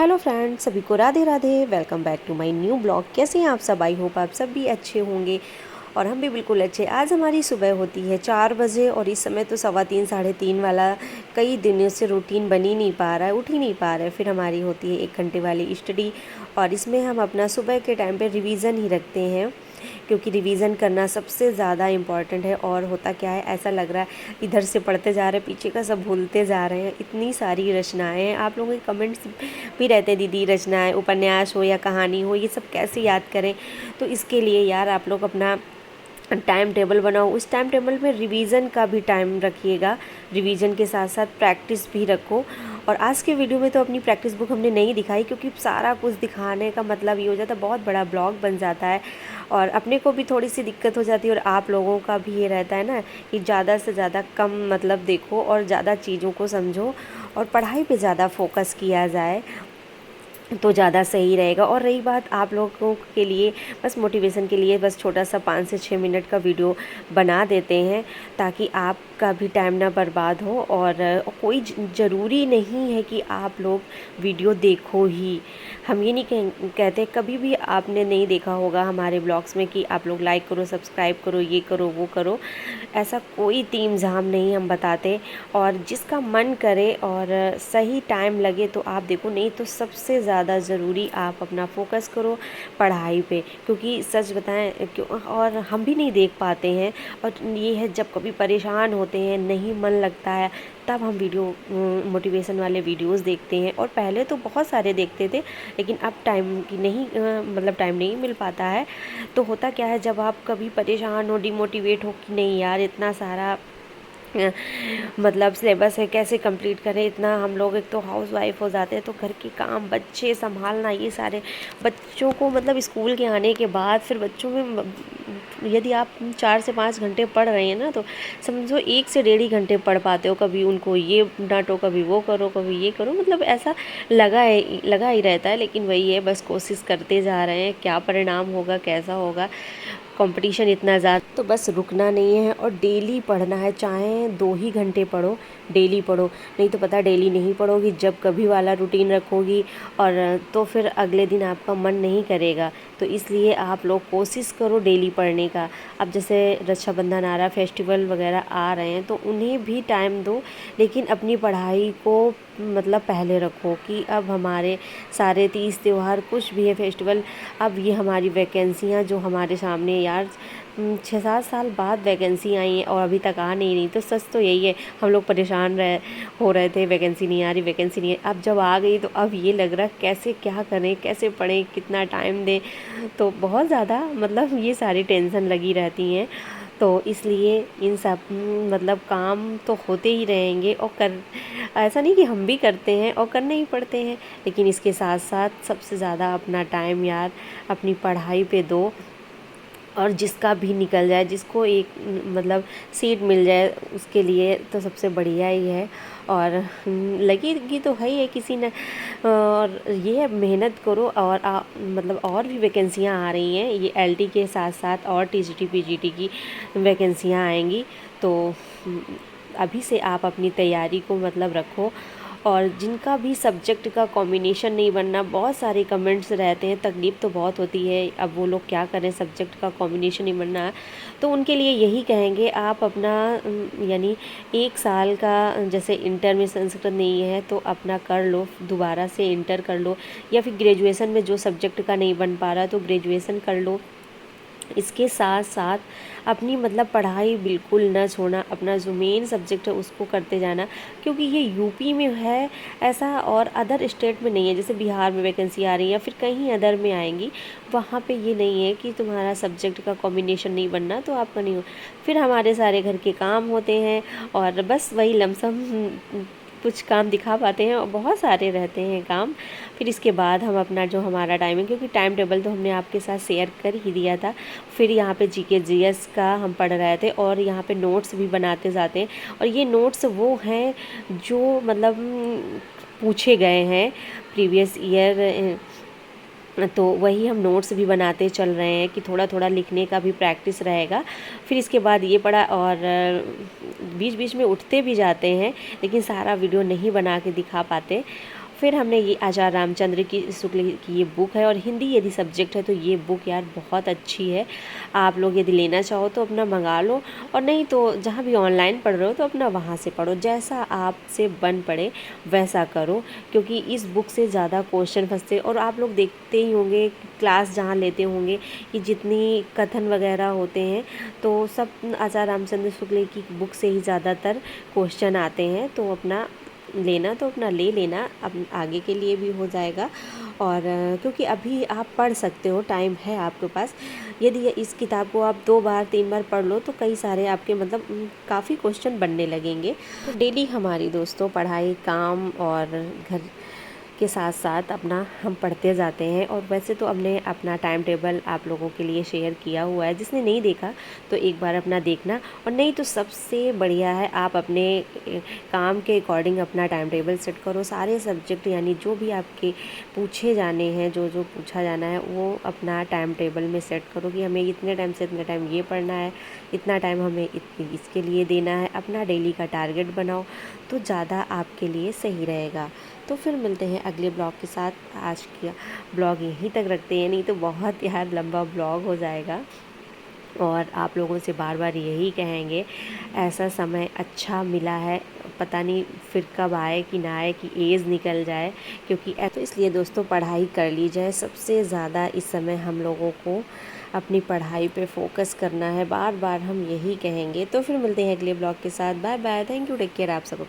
Hello friends, सभी को Radhe Radhe. Welcome back to my new blog. कैसे हैं आप सब? आई होप आप सब भी अच्छे होंगे और हम भी बिल्कुल अच्छे। आज हमारी सुबह होती है 4 बजे और इस समय तो 3:15 3:30 वाला कई दिनों से रूटीन बन ही नहीं पा रहा है, उठ ही नहीं पा रहा है। फिर हमारी होती है 1 घंटे वाली स्टडी और इसमें हम अपना सुबह के टाइम पे रिवीज़न ही रखते हैं, क्योंकि रिवीज़न करना सबसे ज़्यादा इम्पॉर्टेंट है। और होता क्या है, ऐसा लग रहा है इधर से पढ़ते जा रहे हैं, पीछे का सब भूलते जा रहे हैं। इतनी सारी रचनाएं हैं, आप लोगों के कमेंट्स भी रहते हैं, दीदी रचनाएं, उपन्यास हो या कहानी हो, ये सब कैसे याद करें। तो इसके लिए यार आप लोग अपना टाइम टेबल बनाओ। उस टाइम टेबल में रिवीज़न का भी टाइम रखिएगा, रिवीज़न के साथ साथ प्रैक्टिस भी रखो। और आज के वीडियो में तो अपनी प्रैक्टिस बुक हमने नहीं दिखाई, क्योंकि सारा कुछ दिखाने का मतलब ये हो जाता है बहुत बड़ा ब्लॉग बन जाता है और अपने को भी थोड़ी सी दिक्कत हो जाती है। और आप लोगों का भी ये रहता है ना कि ज़्यादा से ज़्यादा कम मतलब देखो और ज़्यादा चीज़ों को समझो और पढ़ाई पे ज़्यादा फोकस किया जाए तो ज़्यादा सही रहेगा। और रही बात आप लोगों के लिए, बस मोटिवेशन के लिए बस छोटा सा 5 से 6 मिनट का वीडियो बना देते हैं, ताकि आपका भी टाइम ना बर्बाद हो। और कोई ज़रूरी नहीं है कि आप लोग वीडियो देखो ही। हम ये नहीं कहते, कभी भी आपने नहीं देखा होगा हमारे ब्लॉग्स में कि आप लोग लाइक करो, सब्सक्राइब करो, ये करो वो करो, ऐसा कोई तीम झाम नहीं हम बताते। और जिसका मन करे और सही टाइम लगे तो आप देखो, नहीं तो सबसे ज़्यादा ज़रूरी आप अपना फोकस करो पढ़ाई पे, क्योंकि सच बताएं क्यों, और हम भी नहीं देख पाते हैं। और ये है, जब कभी परेशान होते हैं, नहीं मन लगता है, तब हम वीडियो मोटिवेशन वाले वीडियोस देखते हैं। और पहले तो बहुत सारे देखते थे, लेकिन अब टाइम की नहीं मतलब टाइम नहीं मिल पाता है। तो होता क्या है, जब आप कभी परेशान हो, डिमोटिवेट हो कि नहीं यार इतना सारा मतलब सिलेबस है, कैसे कंप्लीट करें इतना। हम लोग एक तो हाउस वाइफ हो जाते हैं, तो घर के काम, बच्चे संभालना, ये सारे बच्चों को मतलब स्कूल के आने के बाद फिर बच्चों में यदि आप 4 से 5 घंटे पढ़ रहे हैं ना, तो समझो 1 से 1.5 घंटे पढ़ पाते हो। कभी उनको ये डांटो, कभी वो करो, कभी ये करो, मतलब ऐसा लगा ही रहता है। लेकिन वही है, बस कोशिश करते जा रहे हैं, क्या परिणाम होगा, कैसा होगा, कंपटीशन इतना ज़्यादा, तो बस रुकना नहीं है और डेली पढ़ना है। चाहे 2 ही घंटे पढ़ो, डेली पढ़ो। नहीं तो पता, डेली नहीं पढ़ोगी, जब कभी वाला रूटीन रखोगी और तो फिर अगले दिन आपका मन नहीं करेगा। तो इसलिए आप लोग कोशिश करो डेली पढ़ने का। अब जैसे रक्षाबंधन आ रहा, फेस्टिवल वगैरह आ रहे हैं, तो उन्हें भी टाइम दो, लेकिन अपनी पढ़ाई को मतलब पहले रखो। कि अब हमारे सारे तीज त्यौहार, कुछ भी है, फेस्टिवल, अब ये हमारी वैकेंसियाँ जो हमारे सामने यार 6-7 साल बाद वैकेंसी आई है और अभी तक आ नहीं रही। तो सच तो यही है, हम लोग परेशान हो रहे थे, वैकेंसी नहीं आ रही, वैकेंसी नहीं है। अब जब आ गई तो अब ये लग रहा कैसे क्या करें, कैसे पढ़ें, कितना टाइम दें। तो बहुत ज़्यादा मतलब ये सारी टेंशन लगी रहती हैं। तो इसलिए इन सब मतलब काम तो होते ही रहेंगे और ऐसा नहीं कि हम भी करते हैं और करने ही पड़ते हैं, लेकिन इसके साथ साथ सबसे ज़्यादा अपना टाइम यार अपनी पढ़ाई पे दो। और जिसका भी निकल जाए, जिसको एक मतलब सीट मिल जाए, उसके लिए तो सबसे बढ़िया ही है। और लगेगी तो है ही है किसी न, और ये है, मेहनत करो। और मतलब और भी वैकेंसियाँ आ रही हैं, ये एलटी के साथ साथ और टीजीटी पीजीटी की वैकेंसियाँ आएंगी। तो अभी से आप अपनी तैयारी को मतलब रखो। और जिनका भी सब्जेक्ट का कॉम्बिनेशन नहीं बनना, बहुत सारे कमेंट्स रहते हैं, तकलीफ़ तो बहुत होती है। अब वो लोग क्या करें, सब्जेक्ट का कॉम्बिनेशन नहीं बनना है, तो उनके लिए यही कहेंगे, आप अपना यानी 1 साल का, जैसे इंटर में संस्कृत नहीं है तो अपना कर लो, दोबारा से इंटर कर लो, या फिर ग्रेजुएशन में जो सब्जेक्ट का नहीं बन पा रहा तो ग्रेजुएशन कर लो। इसके साथ साथ अपनी मतलब पढ़ाई बिल्कुल न छोड़ना, अपना जो मेन सब्जेक्ट है उसको करते जाना, क्योंकि ये यूपी में है ऐसा और अदर स्टेट में नहीं है। जैसे बिहार में वैकेंसी आ रही है या फिर कहीं अदर में आएंगी, वहाँ पे ये नहीं है कि तुम्हारा सब्जेक्ट का कॉम्बिनेशन नहीं बनना तो आपका नहीं हो। फिर हमारे सारे घर के काम होते हैं और बस वही लमसम कुछ काम दिखा पाते हैं और बहुत सारे रहते हैं काम। फिर इसके बाद हम अपना जो हमारा टाइम है, क्योंकि टाइम टेबल तो हमने आपके साथ शेयर कर ही दिया था। फिर यहाँ पे जीके जीएस का हम पढ़ रहे थे और यहाँ पे नोट्स भी बनाते जाते हैं। और ये नोट्स वो हैं जो मतलब पूछे गए हैं प्रीवियस ईयर, तो वही हम नोट्स भी बनाते चल रहे हैं कि थोड़ा थोड़ा लिखने का भी प्रैक्टिस रहेगा। फिर इसके बाद ये पढ़ा और बीच बीच में उठते भी जाते हैं, लेकिन सारा वीडियो नहीं बना के दिखा पाते। फिर हमने ये आचार्य रामचंद्र की शुक्ल की ये बुक है, और हिंदी यदि सब्जेक्ट है तो ये बुक यार बहुत अच्छी है। आप लोग यदि लेना चाहो तो अपना मंगा लो, और नहीं तो जहाँ भी ऑनलाइन पढ़ रहे हो तो अपना वहाँ से पढ़ो, जैसा आपसे बन पड़े वैसा करो, क्योंकि इस बुक से ज़्यादा क्वेश्चन फंसते। और आप लोग देखते ही होंगे क्लास जहाँ लेते होंगे कि जितनी कथन वगैरह होते हैं तो सब आचार्य रामचंद्र शुक्ल की बुक से ही ज़्यादातर क्वेश्चन आते हैं। तो अपना लेना तो अपना ले लेना, अब आगे के लिए भी हो जाएगा। और क्योंकि अभी आप पढ़ सकते हो, टाइम है आपके पास। यदि इस किताब को आप 2 बार 3 बार पढ़ लो तो कई सारे आपके मतलब काफ़ी क्वेश्चन बनने लगेंगे। तो डेली हमारी दोस्तों पढ़ाई, काम और घर के साथ साथ अपना हम पढ़ते जाते हैं। और वैसे तो हमने अपना टाइम टेबल आप लोगों के लिए शेयर किया हुआ है, जिसने नहीं देखा तो एक बार अपना देखना। और नहीं तो सबसे बढ़िया है आप अपने काम के अकॉर्डिंग अपना टाइम टेबल सेट करो। सारे सब्जेक्ट यानी जो भी आपके पूछे जाने हैं, जो जो पूछा जाना है वो अपना टाइम टेबल में सेट करो कि हमें इतने टाइम से इतने टाइम ये पढ़ना है, इतना टाइम हमें इसके लिए देना है। अपना डेली का टारगेट बनाओ तो ज़्यादा आपके लिए सही रहेगा। तो फिर मिलते हैं अगले ब्लॉग के साथ। आज का ब्लॉग यहीं तक रखते हैं, नहीं तो बहुत यार लंबा ब्लॉग हो जाएगा। और आप लोगों से बार बार यही कहेंगे, ऐसा समय अच्छा मिला है, पता नहीं फिर कब आए कि ना आए, कि एज निकल जाए। क्योंकि तो इसलिए दोस्तों पढ़ाई कर ली जाए। सबसे ज़्यादा इस समय हम लोगों को अपनी पढ़ाई पे फोकस करना है, बार बार हम यही कहेंगे। तो फिर मिलते हैं अगले ब्लॉग के साथ। Bye bye, thank you, take care आप सब।